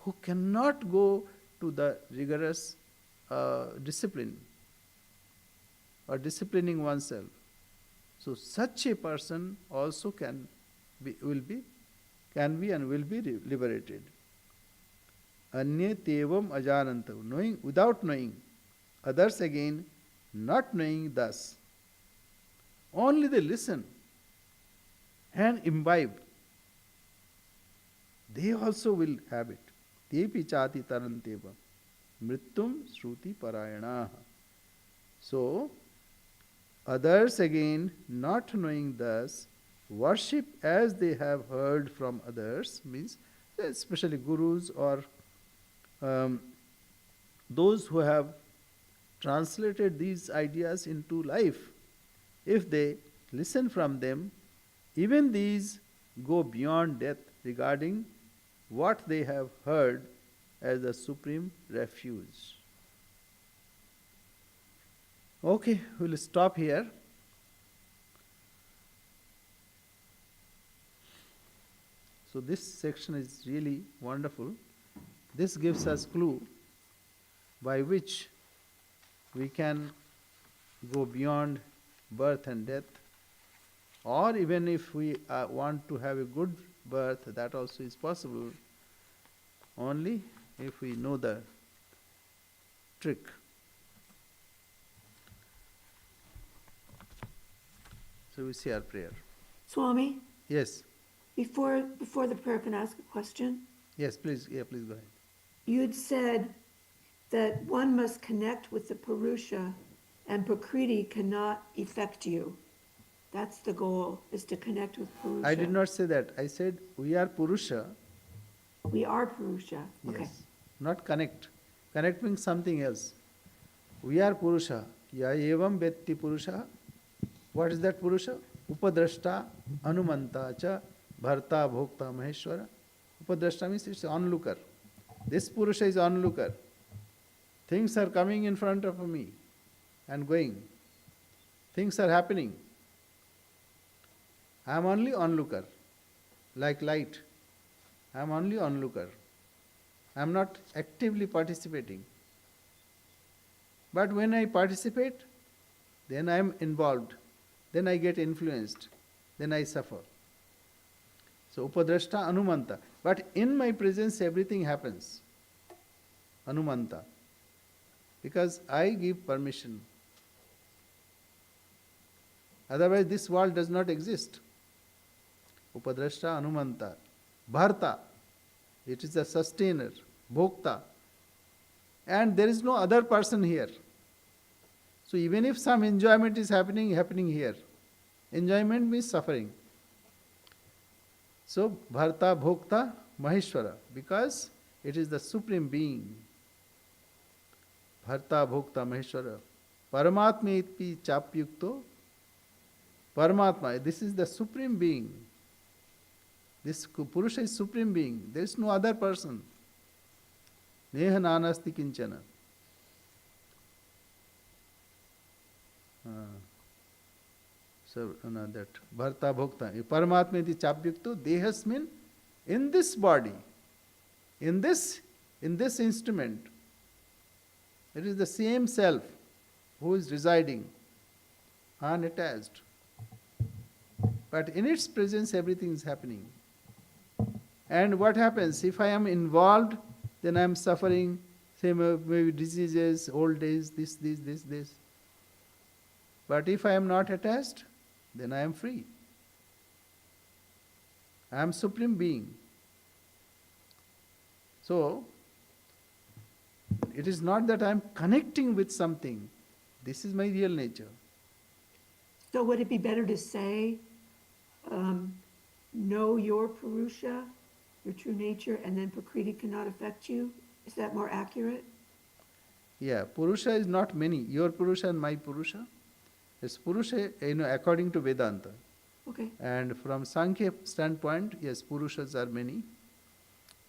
S1: who cannot go to the rigorous discipline or disciplining oneself. So such a person also can be and will be liberated. Anye tevam ajanantam, knowing without knowing. Others again not knowing thus. Only they listen and imbibe. They also will have it. Tepi chati taranteva mrityum shruti parayanaha. So, others again not knowing thus, worship as they have heard from others, means especially gurus or those who have translated these ideas into life. If they listen from them, even these go beyond death regarding what they have heard as the supreme refuge. Okay, we'll stop here. So this section is really wonderful. This gives us clue by which we can go beyond birth and death, or even if we want to have a good birth, that also is possible, only if we know the trick. So we say our prayer.
S2: Swami,
S1: Yes,
S2: before the prayer, can I ask a question?
S1: yes, please, please go ahead.
S2: You had said that one must connect with the Purusha and Prakriti cannot affect you. That's the goal, is to connect with Purusha.
S1: I did not say that. I said we are Purusha.
S2: We are Purusha. Okay.
S1: Yes. Not connect. Connect means something else. We are Purusha. Ya evam vetti Purusha. What is that Purusha? Upadrashta, Anumanta cha, Bharta, Bhokta, Maheshwara. Upadrashta means it's onlooker. This Purusha is onlooker. Things are coming in front of me and going. Things are happening. I am only onlooker, like light. I am only onlooker. I am not actively participating. But when I participate, then I am involved. Then I get influenced. Then I suffer. So, Upadrashta Anumanta. But in my presence everything happens. Anumanta. Because I give permission. Otherwise this world does not exist. Upadrashta Anumanta. Bharta. It is the sustainer. Bhokta. And there is no other person here. So even if some enjoyment is happening here. Enjoyment means suffering. So Bharta, Bhokta, Maheshwara. Because it is the Supreme Being. Bharta, Bhokta, Maheshwara. Paramatma itpi chapyukto. Paramatma, this is the Supreme Being. This Purusha is Supreme Being. There is no other person. Neha nanasti kinchana. So, that Bharta Bhokta. Paramatma iti chapyukto dehasmin, in this body, in this instrument. It is the same self who is residing, unattached. But in its presence everything is happening. And what happens? If I am involved, then I am suffering, say maybe diseases, old age, this. But if I am not attached, then I am free. I am Supreme Being. So, it is not that I am connecting with something. This is my real nature.
S2: So would it be better to say, know your Purusha, your true nature, and then Prakriti cannot affect you? Is that more accurate?
S1: Yeah, Purusha is not many. Your Purusha and my Purusha. It's Purusha, according to Vedanta.
S2: Okay.
S1: And from Sankhya standpoint, yes, Purushas are many.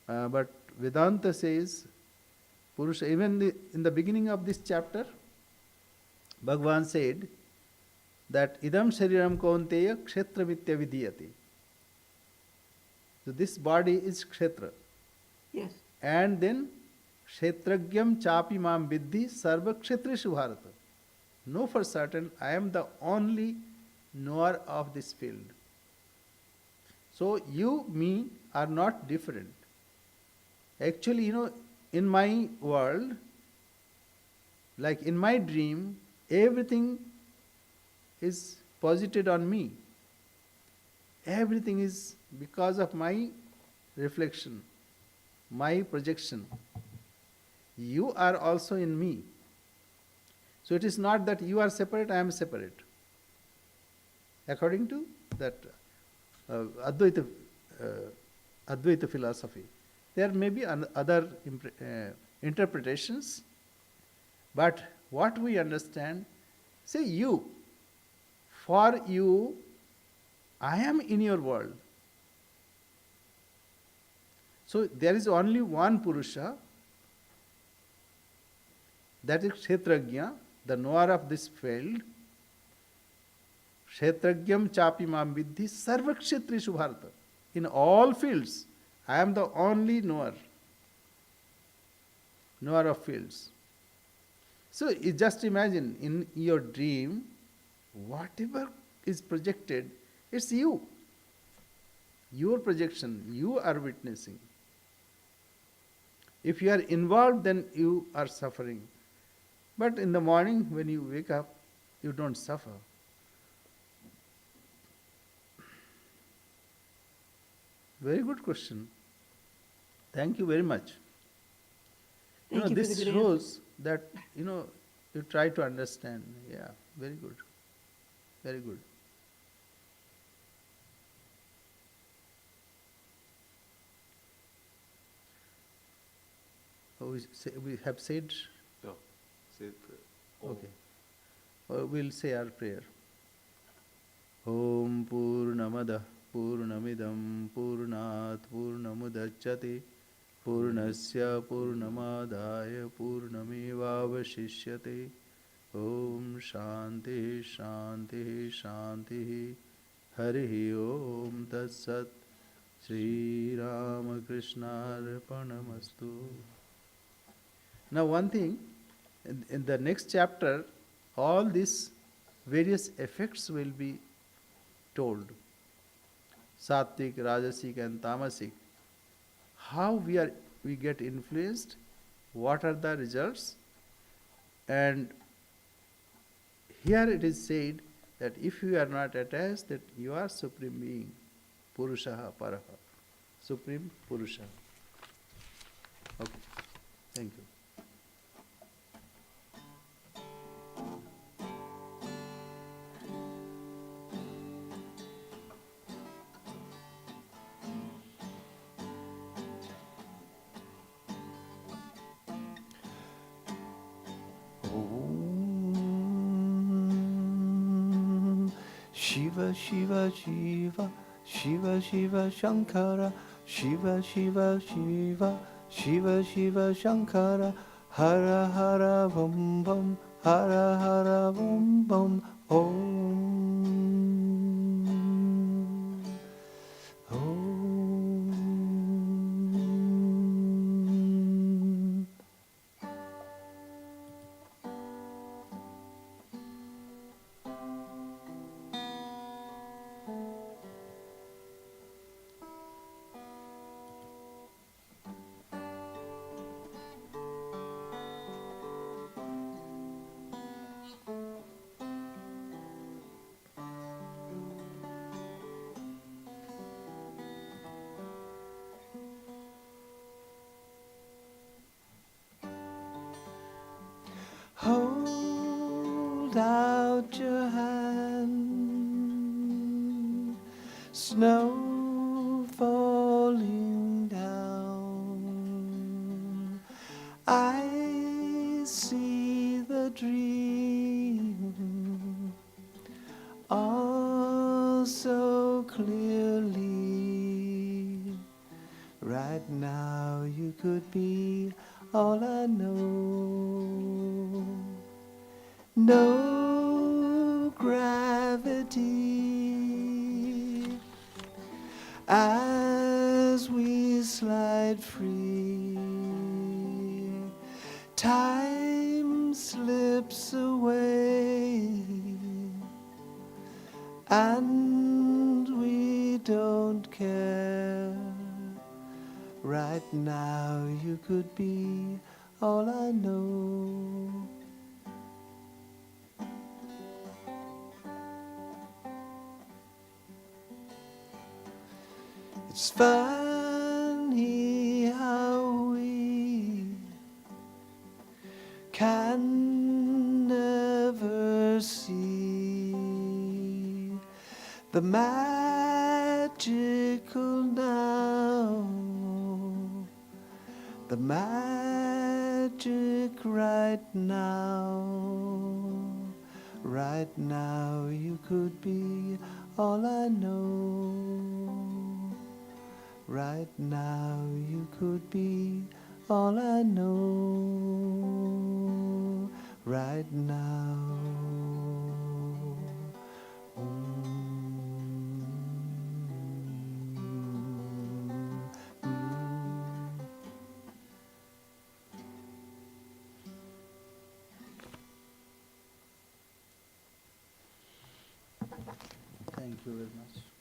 S1: But Vedanta says, Purusha, even in the beginning of this chapter, Bhagavan said that idam shariram kaunteya kshetra vitya vidiyate. So this body is kshetra.
S2: Yes.
S1: And then kshetragyam chapi mam viddhi sarva kshetreshu bharata. Know for certain, I am the only knower of this field. So you, me are not different. Actually, in my world, like in my dream, everything is posited on me. Everything is because of my reflection, my projection. You are also in me. So it is not that you are separate, I am separate. According to that Advaita philosophy. There may be other interpretations, but what we understand, say you, for you, I am in your world. So there is only one Purusha, that is Kshetrajna, the knower of this field. Kshetragyam chapi mam viddhi sarva kshetreshu bharata. In all fields, I am the only knower of fields. So you just imagine, in your dream, whatever is projected, it's you. Your projection, you are witnessing. If you are involved, then you are suffering. But in the morning, when you wake up, you don't suffer. Very good question. Thank you very much.
S2: Thank you for
S1: this
S2: the good
S1: shows that, you try to understand. Yeah, very good. Very good. We have said,
S4: No, say it.
S1: okay. We'll say our prayer. Om Purnamada Purnamidam Purnat Purnamudachyate Purnasya Purnamadaya Purnamevavashishyate. Om Shanti Shanti Shanti. Hari Om Tat Sat. Sri Ramakrishna Arpanamastu. Now one thing, in the next chapter, all these various effects will be told. Sattvic, Rajasic and Tamasic. how we get influenced, what are the results, and here it is said that if you are not attached, that you are Supreme Being, Purushaha Paraha, Supreme Purusha. Okay, thank you.
S5: Om Shiva Shiva Shiva Shiva Shiva Shankara Shiva Shiva Shiva Shiva Shiva Shankara Hara Hara Bum Bum Hara Hara Bum Bum Om Om Hold out your hand, snow falling down. I see the dream all so clearly. Right now you could be all I know. No gravity as we slide free. Time slips away and we don't care. Right now you could be all I know. It's funny how we can never see the magical now, the magic right now. Right now you could be all I know. Right now you could be all I know. Right now.
S1: Thank you very much.